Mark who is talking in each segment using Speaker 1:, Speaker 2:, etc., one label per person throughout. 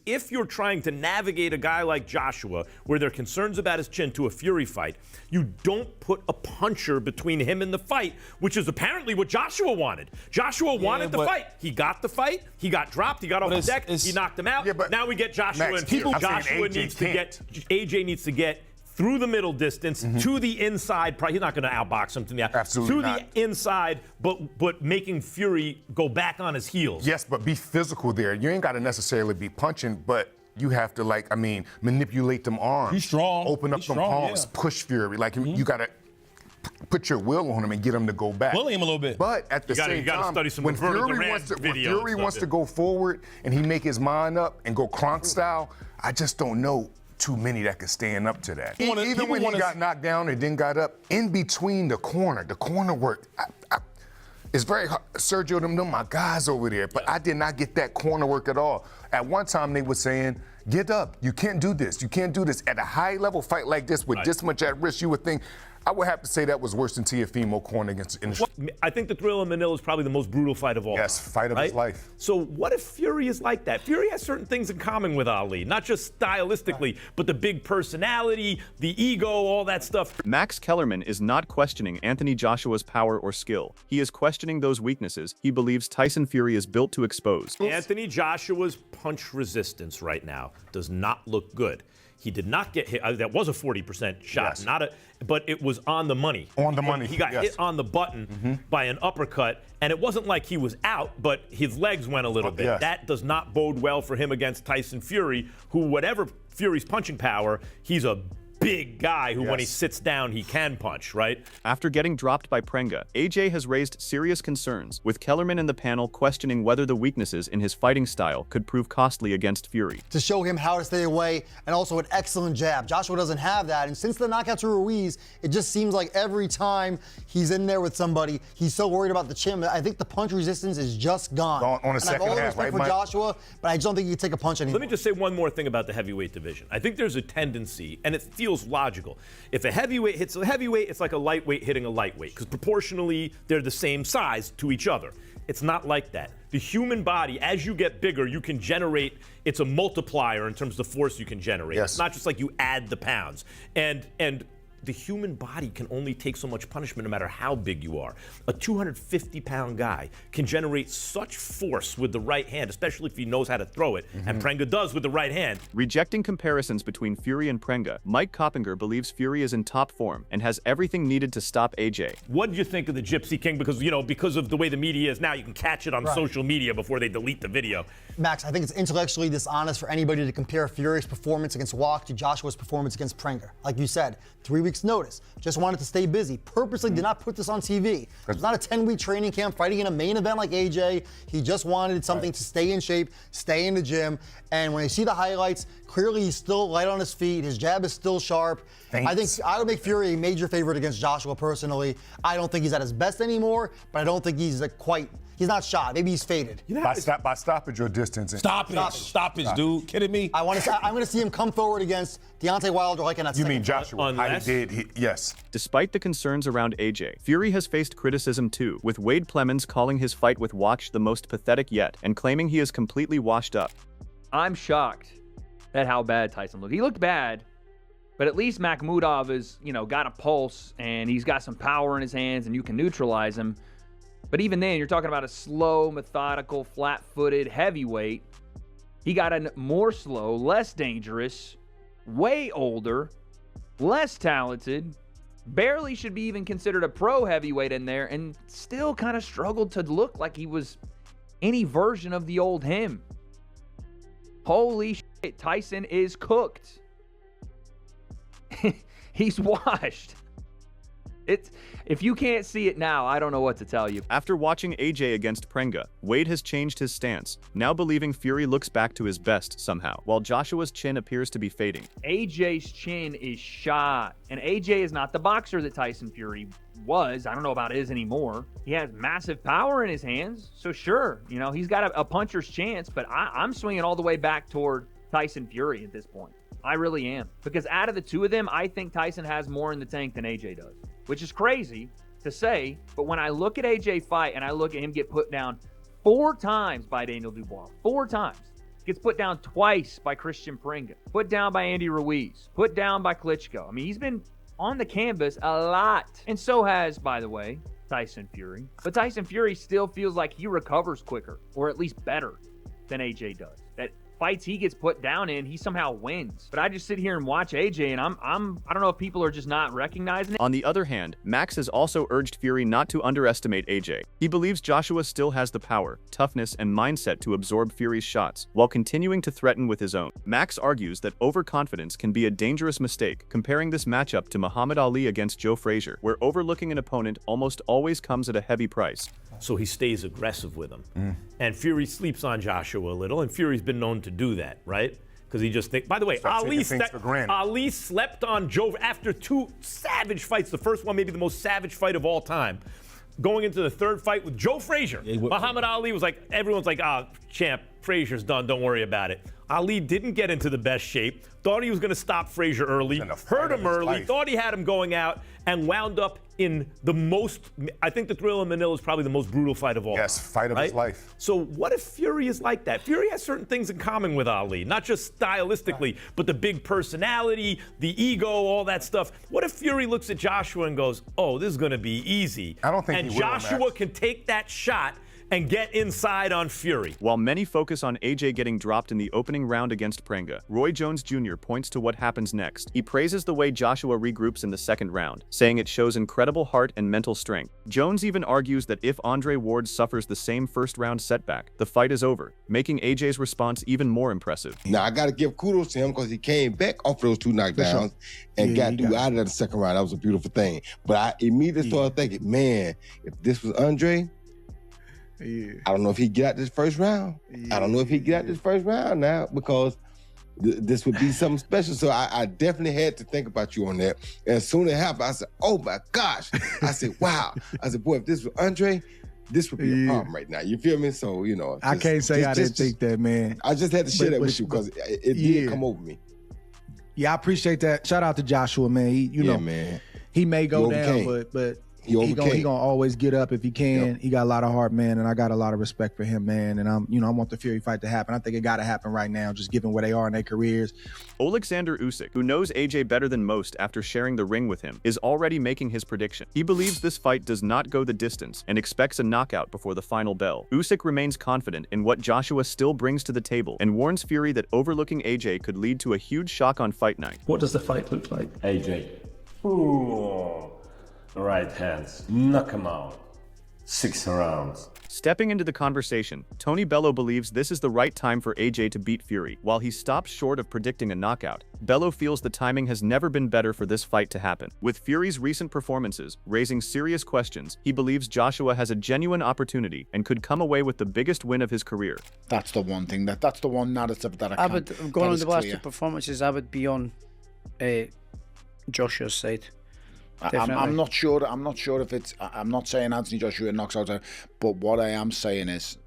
Speaker 1: if you're trying to navigate a guy like Joshua, where there are concerns about his chin, to a Fury fight, you don't put a puncher between him and the fight, which is apparently what Joshua wanted. Joshua wanted the fight. He got the fight. He got dropped. He got off the deck. He knocked him out.
Speaker 2: Yeah, but
Speaker 1: now we get Joshua
Speaker 2: Max,
Speaker 1: and Fury. Joshua AJ needs to get through the middle distance to the inside. He's not going to outbox him to the
Speaker 2: Absolutely not.
Speaker 1: The inside, but making Fury go back on his heels.
Speaker 2: Yes, but be physical there. You ain't got to necessarily be punching, but you have to, manipulate them arms.
Speaker 3: He's strong.
Speaker 2: Open up them palms, push Fury. You got to put your will on him and get him to go back.
Speaker 3: Bully him a little bit.
Speaker 2: But at the same time, when Fury wants to go forward and he make his mind up and go Kronk style, I just don't know too many that could stand up to that. Even when he got knocked down and then got up, in between the corner work, it's very hard. Sergio, them my guys over there, but I did not get that corner work at all. At one time, they were saying, get up. You can't do this. You can't do this. At a high-level fight like this with this much at risk, you would think, I would have to say that was worse than Teofimo corner against the
Speaker 1: I think the Thrill in Manila is probably the most brutal fight of all.
Speaker 2: Yes, fight of his life.
Speaker 1: So what if Fury is like that? Fury has certain things in common with Ali, not just stylistically, but the big personality, the ego, all that stuff.
Speaker 4: Max Kellerman is not questioning Anthony Joshua's power or skill. He is questioning those weaknesses he believes Tyson Fury is built to expose.
Speaker 1: Anthony Joshua's punch resistance right now does not look good. He did not get hit. That was a 40% shot, but it was on the money.
Speaker 2: On the money.
Speaker 1: He got hit on the button by an uppercut, and it wasn't like he was out, but his legs went a little bit.
Speaker 2: Yes.
Speaker 1: That does not bode well for him against Tyson Fury, who, whatever Fury's punching power, he's a big guy who, when he sits down, he can punch, right?
Speaker 4: After getting dropped by Prenga, AJ has raised serious concerns, with Kellerman and the panel questioning whether the weaknesses in his fighting style could prove costly against Fury.
Speaker 5: To show him how to stay away, and also an excellent jab. Joshua doesn't have that, and since the knockout to Ruiz, it just seems like every time he's in there with somebody, he's so worried about the chin. I think the punch resistance is just gone.
Speaker 2: On the second half,
Speaker 5: I have all the respect for Joshua, but I just don't think he can take a punch anymore.
Speaker 1: Let me just say one more thing about the heavyweight division. I think there's a tendency, and it feels logical. If a heavyweight hits a heavyweight, it's like a lightweight hitting a lightweight, because proportionally they're the same size to each other. It's not like that. The human body, as you get bigger, you can generate, it's a multiplier in terms of the force you can generate.
Speaker 2: Yes.
Speaker 1: It's not just like you add the pounds. And the human body can only take so much punishment no matter how big you are. A 250-pound guy can generate such force with the right hand, especially if he knows how to throw it, and Prenga does with the right hand.
Speaker 4: Rejecting comparisons between Fury and Prenga, Mike Coppinger believes Fury is in top form and has everything needed to stop AJ.
Speaker 1: What did you think of the Gypsy King? Because, because of the way the media is now, you can catch it on social media before they delete the video.
Speaker 5: Max, I think it's intellectually dishonest for anybody to compare Fury's performance against Walk to Joshua's performance against Prenga. Like you said, 3 weeks notice. Just wanted to stay busy. Purposely did not put this on TV. It's not a 10-week training camp fighting in a main event like AJ. He just wanted something to stay in shape, stay in the gym. And when you see the highlights, clearly he's still light on his feet. His jab is still sharp. I think I would make Fury a major favorite against Joshua personally. I don't think he's at his best anymore, but I don't think he's he's not shot. Maybe he's faded.
Speaker 2: By stoppage or distance.
Speaker 3: Stoppage, dude. Kidding me?
Speaker 5: I'm going to see him come forward against Deontay Wilder like in that second
Speaker 2: mean Joshua? Yes.
Speaker 4: Despite the concerns around AJ, Fury has faced criticism too, with Wade Plemons calling his fight with Watch the most pathetic yet and claiming he is completely washed up.
Speaker 6: I'm shocked at how bad Tyson looked. He looked bad, but at least Makhmudov has, got a pulse and he's got some power in his hands and you can neutralize him. But even then, you're talking about a slow, methodical, flat-footed heavyweight. He got a more slow, less dangerous, way older, less talented, barely should be even considered a pro heavyweight in there, and still kind of struggled to look like he was any version of the old him. Holy shit, Tyson is cooked. He's washed. If you can't see it now, I don't know what to tell you.
Speaker 4: After watching AJ against Prenga, Wade has changed his stance, now believing Fury looks back to his best somehow, while Joshua's chin appears to be fading.
Speaker 6: AJ's chin is shot, and AJ is not the boxer that Tyson Fury was. I don't know about is anymore. He has massive power in his hands, so sure, he's got a puncher's chance, but I'm swinging all the way back toward Tyson Fury at this point. I really am. Because out of the two of them, I think Tyson has more in the tank than AJ does, which is crazy to say, but when I look at AJ fight and I look at him get put down 4 times by Daniel Dubois, 4 times, Gets put down twice by Christian Pringa. Put down by Andy Ruiz. Put down by Klitschko. I mean, he's been on the canvas a lot. And so has, by the way, Tyson Fury. But Tyson Fury still feels like he recovers quicker, or at least better, than AJ does. That fights he gets put down in, he somehow wins. But I just sit here and watch AJ, and I don't know if people are just not recognizing it.
Speaker 4: On the other hand, Max has also urged Fury not to underestimate AJ. He believes Joshua still has the power, toughness, and mindset to absorb Fury's shots, while continuing to threaten with his own. Max argues that overconfidence can be a dangerous mistake, comparing this matchup to Muhammad Ali against Joe Frazier, where overlooking an opponent almost always comes at a heavy price.
Speaker 1: So he stays aggressive with him. And Fury sleeps on Joshua a little, and Fury's been known to do that, right? Because he just thinks, by the way, Ali slept on Joe after 2 savage fights. The first one, maybe the most savage fight of all time. Going into the third fight with Joe Frazier. Muhammad Ali was like, everyone's like, champ, Frazier's done, don't worry about it. Ali didn't get into the best shape, thought he was going to stop Frazier early, hurt him early, thought he had him going out, and wound up in the most, I think the Thrill in Manila is probably the most brutal fight of all.
Speaker 2: Yes, fight of his life.
Speaker 1: So what if Fury is like that? Fury has certain things in common with Ali, not just stylistically, but the big personality, the ego, all that stuff. What if Fury looks at Joshua and goes, oh, this is going to be easy.
Speaker 2: I don't think
Speaker 1: and
Speaker 2: he will,
Speaker 1: Joshua
Speaker 2: Max.
Speaker 1: can take that shot and get inside on Fury.
Speaker 4: While many focus on AJ getting dropped in the opening round against Prenga, Roy Jones Jr. points to what happens next. He praises the way Joshua regroups in the second round, saying it shows incredible heart and mental strength. Jones even argues that if Andre Ward suffers the same first-round setback, the fight is over, making AJ's response even more impressive.
Speaker 3: Now, I got to give kudos to him because he came back off those 2 knockdowns and got through out of the second round. That was a beautiful thing. But I immediately started thinking, man, if this was Andre, I don't know if he get out this first round. I don't know if he get out this first round now because this would be something special. So I definitely had to think about you on that. And as soon as it happened, I said, oh my gosh. I said, wow. I said, boy, if this was Andre, this would be a problem right now. You feel me? So, you know.
Speaker 7: I can't say I didn't think that, man.
Speaker 3: I just had to share that with you because it did come over me.
Speaker 7: Yeah, I appreciate that. Shout out to Joshua, man. He, you know,
Speaker 3: man.
Speaker 7: He may go down, but he gonna always get up if he can. He got a lot of heart, man, and I got a lot of respect for him, man. And I want the Fury fight to happen. I think it got to happen right now, just given where they are in their careers.
Speaker 4: Alexander Usyk, who knows AJ better than most after sharing the ring with him, is already making his prediction. He believes this fight does not go the distance and expects a knockout before the final bell. Usyk remains confident in what Joshua still brings to the table and warns Fury that overlooking AJ could lead to a huge shock on fight night.
Speaker 8: What does the fight look like? AJ. Ooh. Right hands, knock him out. 6 rounds.
Speaker 4: Stepping into the conversation, Tony Bello believes this is the right time for AJ to beat Fury. While he stops short of predicting a knockout, Bello feels the timing has never been better for this fight to happen. With Fury's recent performances raising serious questions, he believes Joshua has a genuine opportunity and could come away with the biggest win of his career.
Speaker 9: That's the one thing, that's the one narrative that I can't.
Speaker 10: I'm going on the last 2 performances, I would be on Joshua's side.
Speaker 9: I'm not sure if it's. I'm not saying Anthony Joshua knocks out, but what I am saying is,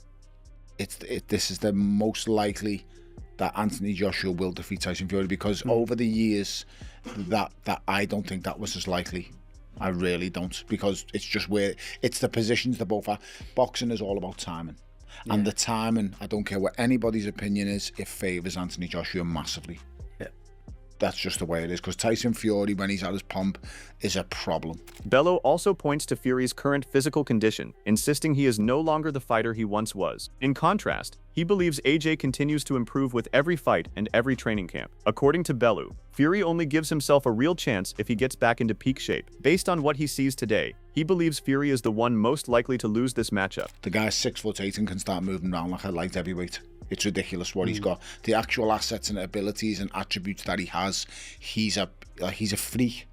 Speaker 9: this is the most likely that Anthony Joshua will defeat Tyson Fury because over the years, that I don't think that was as likely. I really don't, because it's just where it's the positions they both are. Boxing is all about timing, and the timing, I don't care what anybody's opinion is, it favors Anthony Joshua massively. That's just the way it is, because Tyson Fury, when he's at his pump, is a problem.
Speaker 4: Bello also points to Fury's current physical condition, insisting he is no longer the fighter he once was. In contrast, he believes AJ continues to improve with every fight and every training camp. According to Bello, Fury only gives himself a real chance if he gets back into peak shape. Based on what he sees today, he believes Fury is the one most likely to lose this matchup.
Speaker 9: The guy's 6'8" and can start moving around like a light heavyweight. It's ridiculous what he's got. The actual assets and abilities and attributes that he has, he's a freak.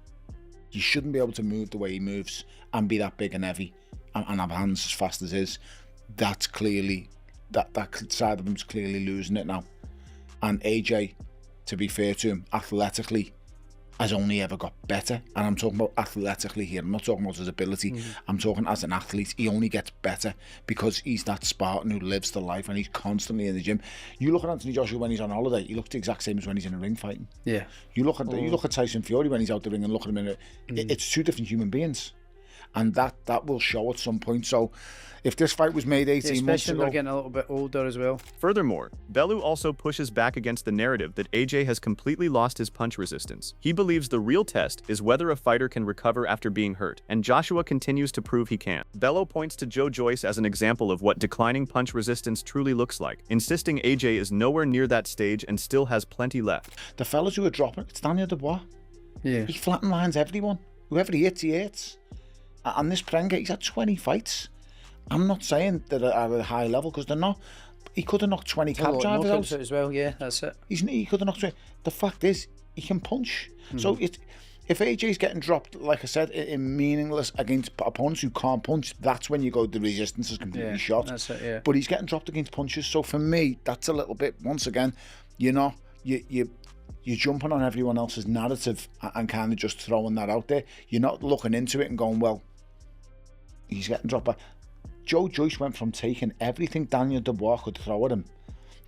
Speaker 9: You shouldn't be able to move the way he moves and be that big and heavy and have hands as fast as his. That's clearly, that side of him's clearly losing it now. And AJ, to be fair to him, athletically, has only ever got better. And I'm talking about athletically here. I'm not talking about his ability. I'm talking as an athlete. He only gets better because he's that Spartan who lives the life and he's constantly in the gym. You look at Anthony Joshua when he's on holiday, he looks the exact same as when he's in a ring fighting.
Speaker 10: Yeah.
Speaker 9: You look at Tyson Fury when he's out the ring and look at him it's 2 different human beings. and that will show at some point. So if this fight was made 18 months
Speaker 10: especially
Speaker 9: ago...
Speaker 10: they're getting a little bit older as well.
Speaker 4: Furthermore, Bellew also pushes back against the narrative that AJ has completely lost his punch resistance. He believes the real test is whether a fighter can recover after being hurt, and Joshua continues to prove he can. Bellew points to Joe Joyce as an example of what declining punch resistance truly looks like, insisting AJ is nowhere near that stage and still has plenty left.
Speaker 9: The fellas who are dropping, it's Daniel Dubois.
Speaker 10: Yeah.
Speaker 9: He flatten lines everyone. Whoever he hits. And this Prenga, he's had 20 fights. I'm not saying that at a high level, because they're not. He could have knocked 20 cab drivers out
Speaker 10: as well. Yeah, that's it.
Speaker 9: He could have knocked 20. The fact is, he can punch. So if AJ's getting dropped, like I said, in meaningless against opponents who can't punch, that's when you go, the resistance is completely shot.
Speaker 10: That's it, yeah.
Speaker 9: But he's getting dropped against punches. So for me, that's a little bit, once again, you're jumping on everyone else's narrative and kind of just throwing that out there. You're not looking into it and going, well, he's getting dropped by... Joe Joyce went from taking everything Daniel Dubois could throw at him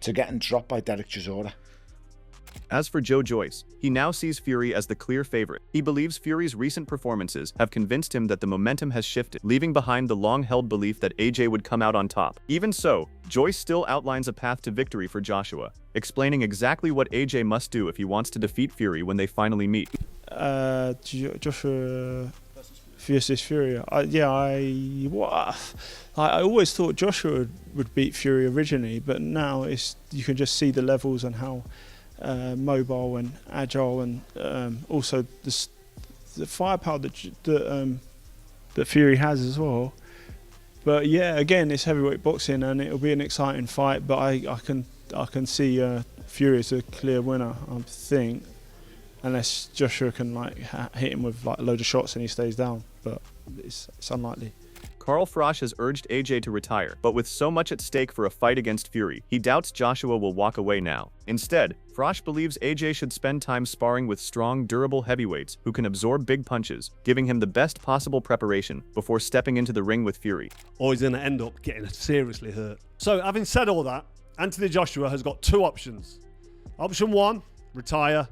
Speaker 9: to getting dropped by Derek Chisora.
Speaker 4: As for Joe Joyce, he now sees Fury as the clear favorite. He believes Fury's recent performances have convinced him that the momentum has shifted, leaving behind the long-held belief that AJ would come out on top. Even so, Joyce still outlines a path to victory for Joshua, explaining exactly what AJ must do if he wants to defeat Fury when they finally meet.
Speaker 11: Joshua versus Fury. I always thought Joshua would beat Fury originally, but now you can just see the levels and how mobile and agile, and also the firepower that Fury has as well. But yeah, again, it's heavyweight boxing, and it'll be an exciting fight. But I can see Fury as a clear winner, I think, unless Joshua can hit him with a load of shots and he stays down. But it's unlikely.
Speaker 4: Carl Frosch has urged AJ to retire, but with so much at stake for a fight against Fury, he doubts Joshua will walk away now. Instead, Frosch believes AJ should spend time sparring with strong, durable heavyweights who can absorb big punches, giving him the best possible preparation before stepping into the ring with Fury.
Speaker 12: Or he's going to end up getting seriously hurt. So, having said all that, Anthony Joshua has got two options. Option 1, retire.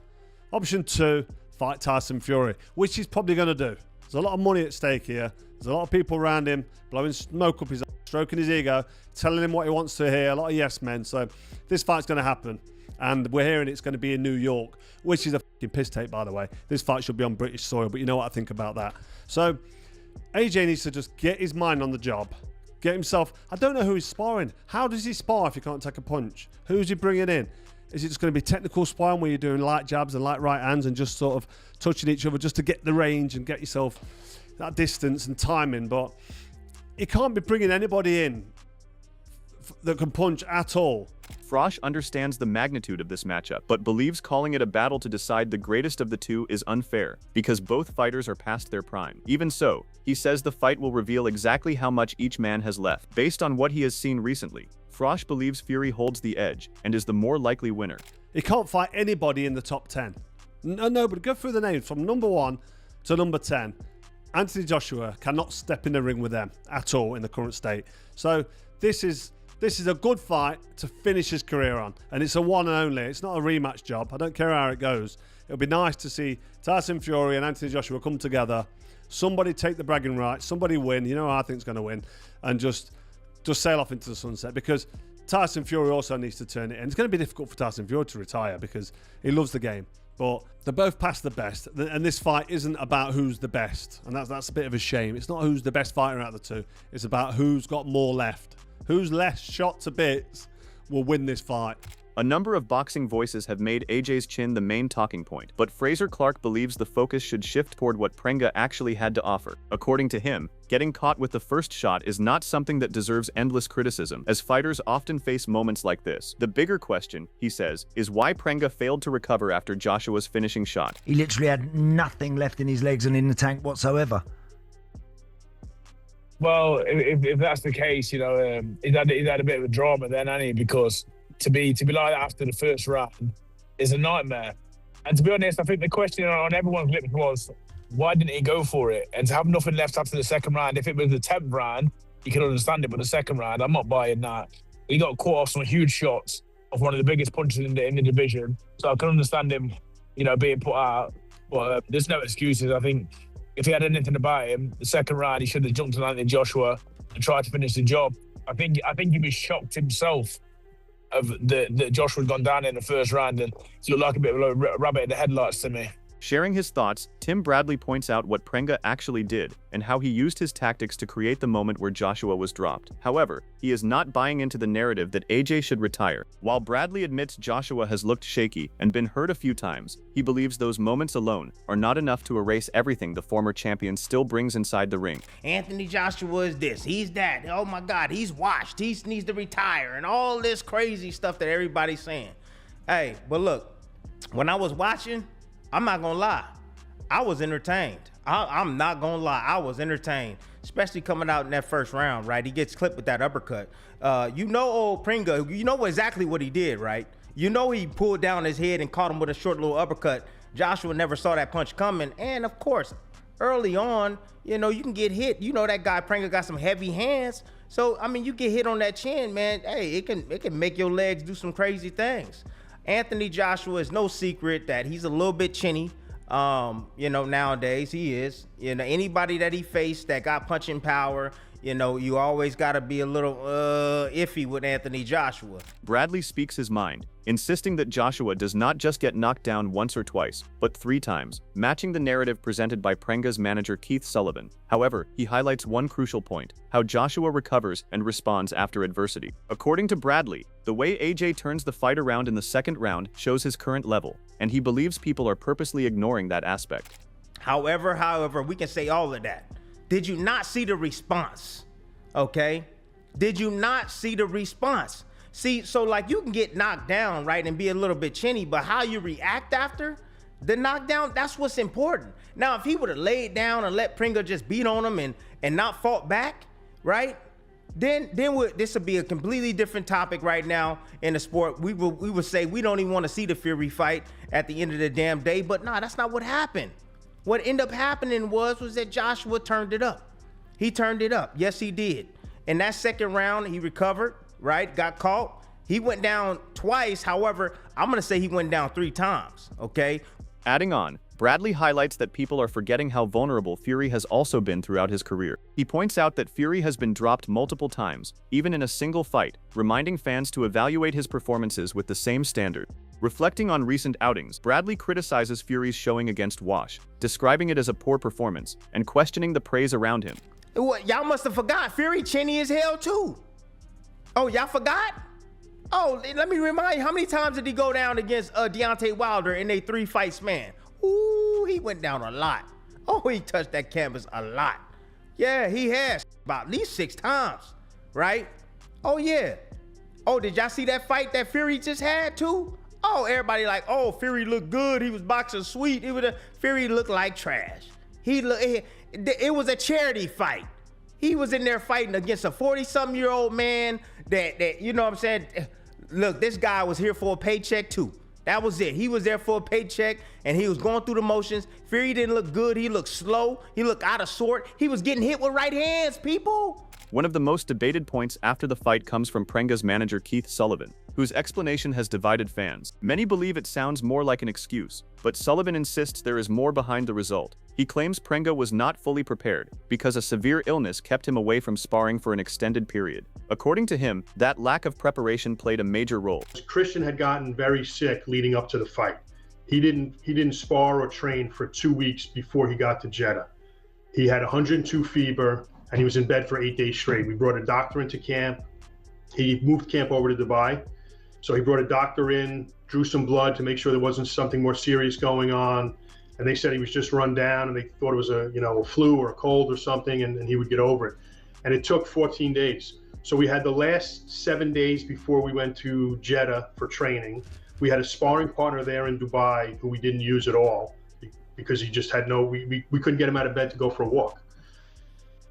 Speaker 12: Option 2, fight Tyson Fury, which he's probably going to do. There's a lot of money at stake here. There's a lot of people around him blowing smoke up his ass, stroking his ego, telling him what he wants to hear. A lot of yes men. So this fight's going to happen. And we're hearing it's going to be in New York, which is a fucking piss take, by the way. This fight should be on British soil, but you know what I think about that. So AJ needs to just get his mind on the job. Get himself... I don't know who he's sparring. How does he spar if he can't take a punch? Who's he bringing in? Is it just going to be technical sparring where you're doing light jabs and light right hands and just sort of touching each other just to get the range and get yourself that distance and timing? But he can't be bringing anybody in that can punch at all.
Speaker 4: Frosch understands the magnitude of this matchup, but believes calling it a battle to decide the greatest of the two is unfair, because both fighters are past their prime. Even so, he says the fight will reveal exactly how much each man has left. Based on what he has seen recently, Frosch believes Fury holds the edge and is the more likely winner.
Speaker 12: He can't fight anybody in the top 10. No, but go through the names from number 1 to number 10. Anthony Joshua cannot step in the ring with them at all in the current state. So this is a good fight to finish his career on, and it's a one and only. It's not a rematch job. I don't care how it goes. It'll be nice to see Tyson Fury and Anthony Joshua come together. Somebody take the bragging rights. Somebody win. You know who I think's going to win, and just sail off into the sunset, because Tyson Fury also needs to turn it in. It's going to be difficult for Tyson Fury to retire because he loves the game, but they're both past the best, and this fight isn't about who's the best, and that's a bit of a shame. It's not who's the best fighter out of the two. It's about who's got more left. Who's less shot to bits will win this fight.
Speaker 4: A number of boxing voices have made AJ's chin the main talking point, but Fraser Clark believes the focus should shift toward what Prenga actually had to offer. According to him, getting caught with the first shot is not something that deserves endless criticism, as fighters often face moments like this. The bigger question, he says, is why Prenga failed to recover after Joshua's finishing shot.
Speaker 13: He literally had nothing left in his legs and in the tank whatsoever.
Speaker 14: Well, if that's the case, you know, he's had a bit of a drama then, hasn't he? Because to be like that after the first round is a nightmare. And to be honest, I think the question on everyone's lips was, why didn't he go for it? And to have nothing left after the second round, if it was the 10th round, you can understand it, but the second round, I'm not buying that. He got caught off some huge shots of one of the biggest punches in the division. So I can understand him, you know, being put out. But there's no excuses. I think if he had anything about him, the second round he should have jumped on Anthony Joshua and tried to finish the job. I think he was shocked himself of that Joshua had gone down in the first round, and it looked like a bit of a rabbit in the headlights to me.
Speaker 4: Sharing his thoughts, Tim Bradley points out what Prenga actually did and how he used his tactics to create the moment where Joshua was dropped. However, he is not buying into the narrative that AJ should retire. While Bradley admits Joshua has looked shaky and been hurt a few times, he believes those moments alone are not enough to erase everything the former champion still brings inside the ring.
Speaker 15: Anthony Joshua is this, he's that, oh my God, he's washed, he needs to retire, and all this crazy stuff that everybody's saying. Hey, but look, when I was watching, I'm not gonna lie, I was entertained. I'm not gonna lie, I was entertained, especially coming out in that first round, right? He gets clipped with that uppercut. You know old Prenga, you know exactly what he did, right? You know he pulled down his head and caught him with a short little uppercut. Joshua never saw that punch coming, and of course, early on, you know, you can get hit. You know that guy Prenga got some heavy hands, so I mean, you get hit on that chin, man, hey, it can make your legs do some crazy things. Anthony Joshua is no secret that he's a little bit chinny. You know, nowadays he is. You know, anybody that he faced that got punching power, you know, you always got to be a little iffy with Anthony Joshua.
Speaker 4: Bradley speaks his mind, insisting that Joshua does not just get knocked down once or twice, but 3 times, matching the narrative presented by Prenga's manager Keith Sullivan. However, he highlights one crucial point: how Joshua recovers and responds after adversity. According to Bradley, the way AJ turns the fight around in the second round shows his current level, and he believes people are purposely ignoring that aspect.
Speaker 15: However, we can say all of that. Did you not see the response? Okay? Did you not see the response? See, so like you can get knocked down, right, and be a little bit chinny, but how you react after the knockdown, that's what's important. Now, if he would have laid down and let Prenga just beat on him and not fought back, right, then this would be a completely different topic right now in the sport. We would say we don't even want to see the Fury fight at the end of the damn day, but nah, that's not what happened. What ended up happening was that Joshua turned it up. He turned it up. Yes, he did. In that second round, he recovered, right? Got caught. He went down twice. However, I'm going to say he went down 3 times, okay?
Speaker 4: Adding on, Bradley highlights that people are forgetting how vulnerable Fury has also been throughout his career. He points out that Fury has been dropped multiple times, even in a single fight, reminding fans to evaluate his performances with the same standard. Reflecting on recent outings, Bradley criticizes Fury's showing against Wash, describing it as a poor performance, and questioning the praise around him.
Speaker 15: What, y'all must have forgot, Fury chinny as hell too. Oh, y'all forgot? Oh, let me remind you, how many times did he go down against Deontay Wilder in a 3-fight span? Ooh, he went down a lot. Oh, he touched that canvas a lot. Yeah, he has about at least 6 times, right? Oh, yeah. Oh, did y'all see that fight that Fury just had too? Oh, everybody like, oh, Fury looked good. He was boxing sweet. Fury looked like trash. It was a charity fight. He was in there fighting against a 40-something-year-old man that, you know what I'm saying? Look, this guy was here for a paycheck too. That was it. He was there for a paycheck, and he was going through the motions. Fury didn't look good. He looked slow. He looked out of sort. He was getting hit with right hands, people.
Speaker 4: One of the most debated points after the fight comes from Prenga's manager Keith Sullivan, whose explanation has divided fans. Many believe it sounds more like an excuse, but Sullivan insists there is more behind the result. He claims Prenga was not fully prepared because a severe illness kept him away from sparring for an extended period. According to him, that lack of preparation played a major role.
Speaker 16: Christian had gotten very sick leading up to the fight. He didn't spar or train for 2 weeks before he got to Jeddah. He had 102 fever, and he was in bed for 8 days straight. We brought a doctor into camp. He moved camp over to Dubai. So he brought a doctor in, drew some blood to make sure there wasn't something more serious going on. And they said he was just run down, and they thought it was a flu or a cold or something, and he would get over it. And it took 14 days. So we had the last 7 days before we went to Jeddah for training. We had a sparring partner there in Dubai who we didn't use at all because he just had we couldn't get him out of bed to go for a walk.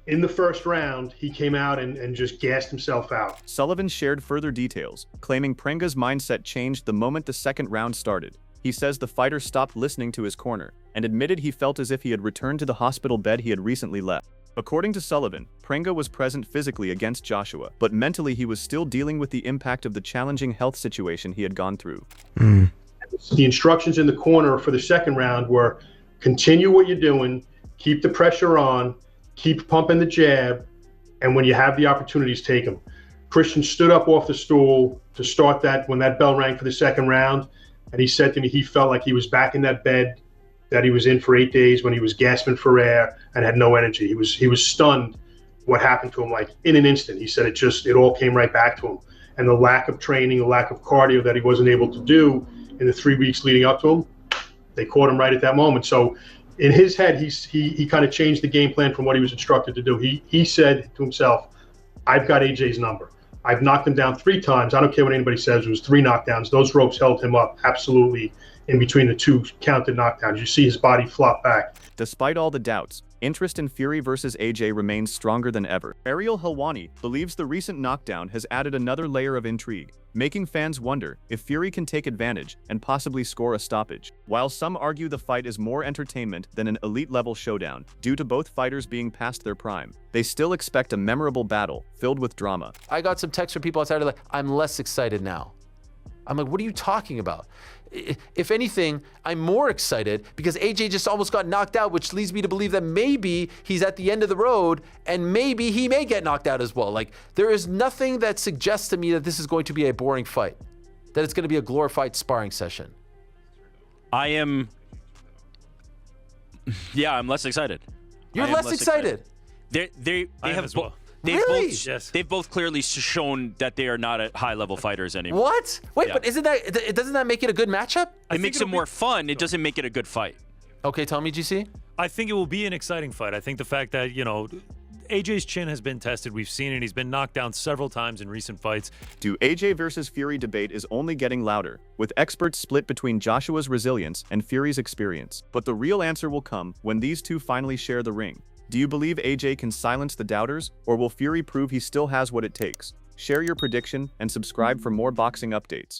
Speaker 16: In the first round, he came out and just gassed himself out.
Speaker 4: Sullivan shared further details, claiming Prenga's mindset changed the moment the second round started. He says the fighter stopped listening to his corner and admitted he felt as if he had returned to the hospital bed he had recently left. According to Sullivan, Prenga was present physically against Joshua, but mentally he was still dealing with the impact of the challenging health situation he had gone through.
Speaker 16: The instructions in the corner for the second round were continue what you're doing, keep the pressure on, keep pumping the jab, and when you have the opportunities, take them. Christian stood up off the stool to start that when that bell rang for the second round, and he said to me he felt like he was back in that bed that he was in for 8 days when he was gasping for air and had no energy. He was stunned what happened to him, like in an instant. He said it all came right back to him. And the lack of training, the lack of cardio that he wasn't able to do in the 3 weeks leading up to him, they caught him right at that moment. So in his head, he kind of changed the game plan from what he was instructed to do. He said to himself, I've got AJ's number. I've knocked him down 3 times. I don't care what anybody says. It was 3 knockdowns. Those ropes held him up absolutely in between the 2 counted knockdowns. You see his body flop back.
Speaker 4: Despite all the doubts, interest in Fury versus AJ remains stronger than ever. Ariel Helwani believes the recent knockdown has added another layer of intrigue, making fans wonder if Fury can take advantage and possibly score a stoppage. While some argue the fight is more entertainment than an elite-level showdown, due to both fighters being past their prime, they still expect a memorable battle filled with drama.
Speaker 17: I got some texts from people outside like, I'm less excited now. I'm like, what are you talking about? If anything, I'm more excited because AJ just almost got knocked out, which leads me to believe that maybe he's at the end of the road and maybe he may get knocked out as well. Like, there is nothing that suggests to me that this is going to be a boring fight, that it's going to be a glorified sparring session.
Speaker 18: I'm less excited.
Speaker 17: You're less excited.
Speaker 18: They've both clearly shown that they are not high-level fighters anymore.
Speaker 17: What? Wait, but doesn't that make it a good matchup?
Speaker 18: It makes it more fun. It doesn't make it a good fight.
Speaker 17: Okay, tell me, GC.
Speaker 19: I think it will be an exciting fight. I think the fact that, AJ's chin has been tested. We've seen it. He's been knocked down several times in recent fights.
Speaker 4: The AJ versus Fury debate is only getting louder, with experts split between Joshua's resilience and Fury's experience. But the real answer will come when these two finally share the ring. Do you believe AJ can silence the doubters, or will Fury prove he still has what it takes? Share your prediction and subscribe for more boxing updates.